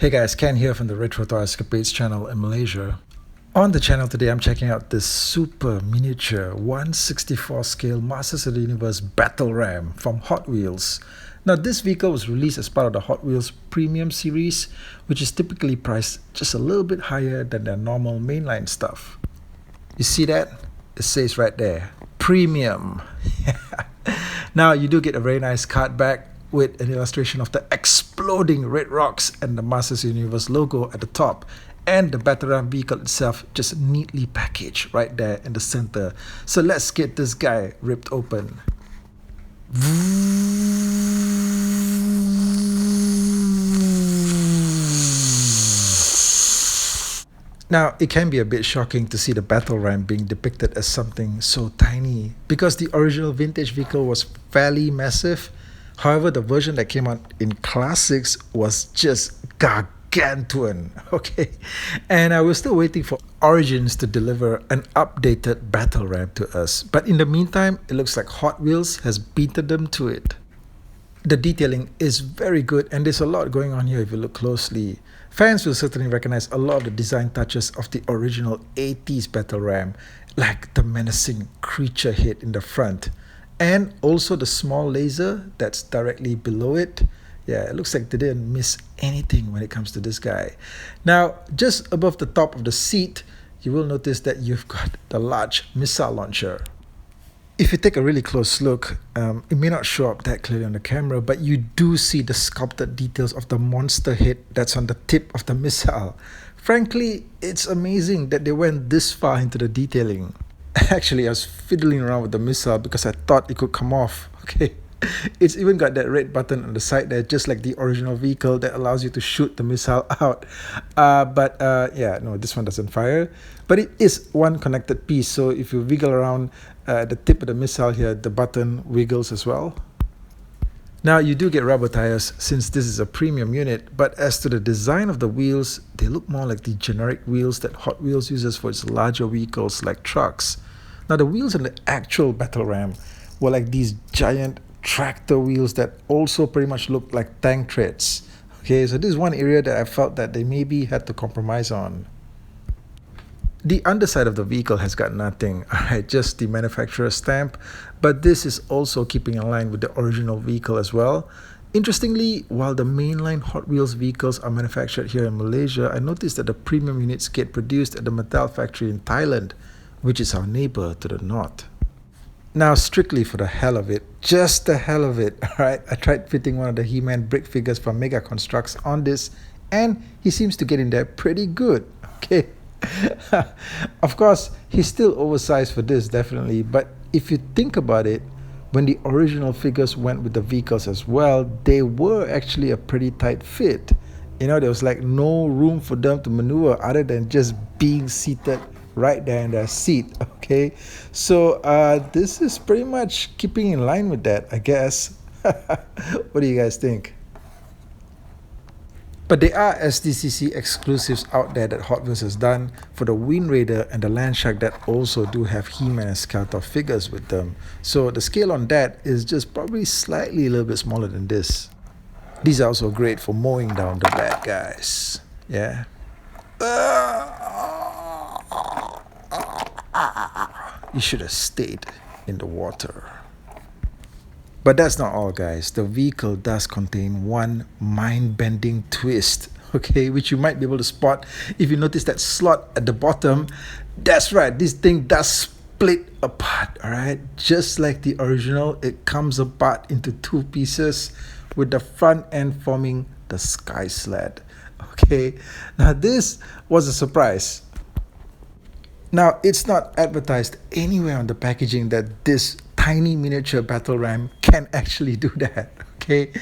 Hey guys, Ken here from the Retro Toy Escapades channel in Malaysia. On the channel today, I'm checking out this super miniature 1/64 scale Masters of the Universe Battle Ram from Hot Wheels. Now this vehicle was released as part of the Hot Wheels Premium series, which is typically priced just a little bit higher than their normal mainline stuff. You see that? It says right there, Premium. Now you do get a very nice card back with an illustration of the exploding red rocks and the Masters of the Universe logo at the top, and the Battle Ram vehicle itself just neatly packaged right there in the center. So let's get this guy ripped open. Now, it can be a bit shocking to see the Battle Ram being depicted as something so tiny, because the original vintage vehicle was fairly massive. However, the version that came out in Classics was just gargantuan, okay? And we're still waiting for Origins to deliver an updated Battle Ram to us. But in the meantime, it looks like Hot Wheels has beaten them to it. The detailing is very good, and there's a lot going on here if you look closely. Fans will certainly recognize a lot of the design touches of the original 80s Battle Ram, like the menacing creature head in the front, and also the small laser that's directly below it. Yeah, it looks like they didn't miss anything when it comes to this guy. Now, just above the top of the seat, you will notice that you've got the large missile launcher. If you take a really close look, it may not show up that clearly on the camera, but you do see the sculpted details of the monster head that's on the tip of the missile. Frankly, it's amazing that they went this far into the detailing. Actually, I was fiddling around with the missile because I thought it could come off, okay? It's even got that red button on the side there, just like the original vehicle, that allows you to shoot the missile out. Yeah, no, this one doesn't fire. But it is one connected piece, so if you wiggle around the tip of the missile here, the button wiggles as well. Now, you do get rubber tires since this is a premium unit, but as to the design of the wheels, they look more like the generic wheels that Hot Wheels uses for its larger vehicles like trucks. Now, the wheels on the actual Battle Ram were like these giant tractor wheels that also pretty much look like tank treads. Okay, so this is one area that I felt that they maybe had to compromise on. The underside of the vehicle has got nothing, alright, just the manufacturer's stamp, but this is also keeping in line with the original vehicle as well. Interestingly, while the mainline Hot Wheels vehicles are manufactured here in Malaysia, I noticed that the premium units get produced at the Mattel factory in Thailand, which is our neighbor to the north. Now, strictly for the hell of it, just the hell of it, alright, I tried fitting one of the He-Man brick figures from Mega Constructs on this, and he seems to get in there pretty good, okay? Of course, he's still oversized for this, definitely, but if you think about it, when the original figures went with the vehicles as well, they were actually a pretty tight fit. You know, there was like no room for them to maneuver other than just being seated right there in their seat, okay? So this is pretty much keeping in line with that, I guess. What do you guys think? But there are SDCC exclusives out there that Hot Wheels has done for the Wind Raider and the Land Shark that also do have He-Man and Skeletor figures with them. So the scale on that is just probably slightly a little bit smaller than this. These are also great for mowing down the bad guys. Yeah. You should have stayed in the water. But that's not all, guys. The vehicle does contain one mind-bending twist, okay, which you might be able to spot if you notice that slot at the bottom. That's right, this thing does split apart, all right? Just like the original, it comes apart into two pieces with the front end forming the Sky Sled, okay? Now, this was a surprise. Now, it's not advertised anywhere on the packaging that this tiny miniature Battle Ram can actually do that, okay?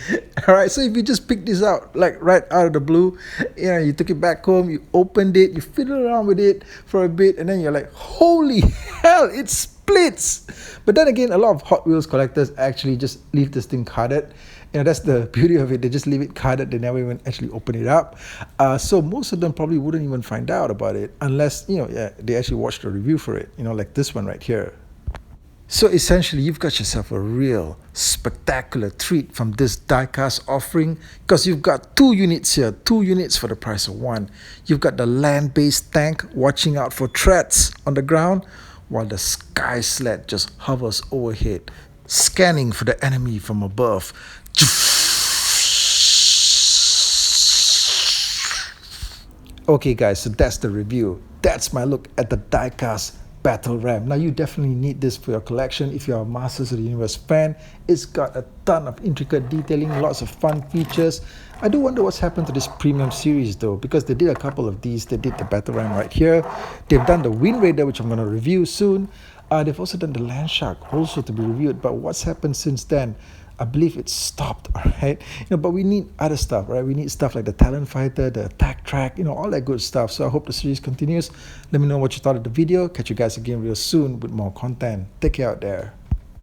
Alright, so if you just pick this out, like right out of the blue, you know, you took it back home, you opened it, you fiddle around with it for a bit, and then you're like, holy hell, it splits! But then again, a lot of Hot Wheels collectors actually just leave this thing carded. You know, that's the beauty of it. They just leave it carded. They never even actually open it up. So most of them probably wouldn't even find out about it unless, you know, yeah, they actually watched the review for it, you know, like this one right here. So essentially, you've got yourself a real spectacular treat from this diecast offering because you've got 2 units here, 2 units for the price of one. You've got the land-based tank watching out for threats on the ground, while the sky sled just hovers overhead, scanning for the enemy from above. Okay guys, so that's the review. That's my look at the diecast battle ram. Now you definitely need this for your collection if you're a Masters of the Universe fan. It's got a ton of intricate detailing, lots of fun features. I do wonder what's happened to this premium series though, because they did a couple of these. They did the battle ram right here. They've done the Wind Raider, which I'm going to review soon. They've also done the Land Shark, also to be reviewed. But what's happened since then? I believe it stopped, all right? But we need other stuff, right? We need stuff like the Talon Fighter, the Attack Track, all that good stuff. So I hope the series continues. Let me know what you thought of the video. Catch you guys again real soon with more content. Take care out there.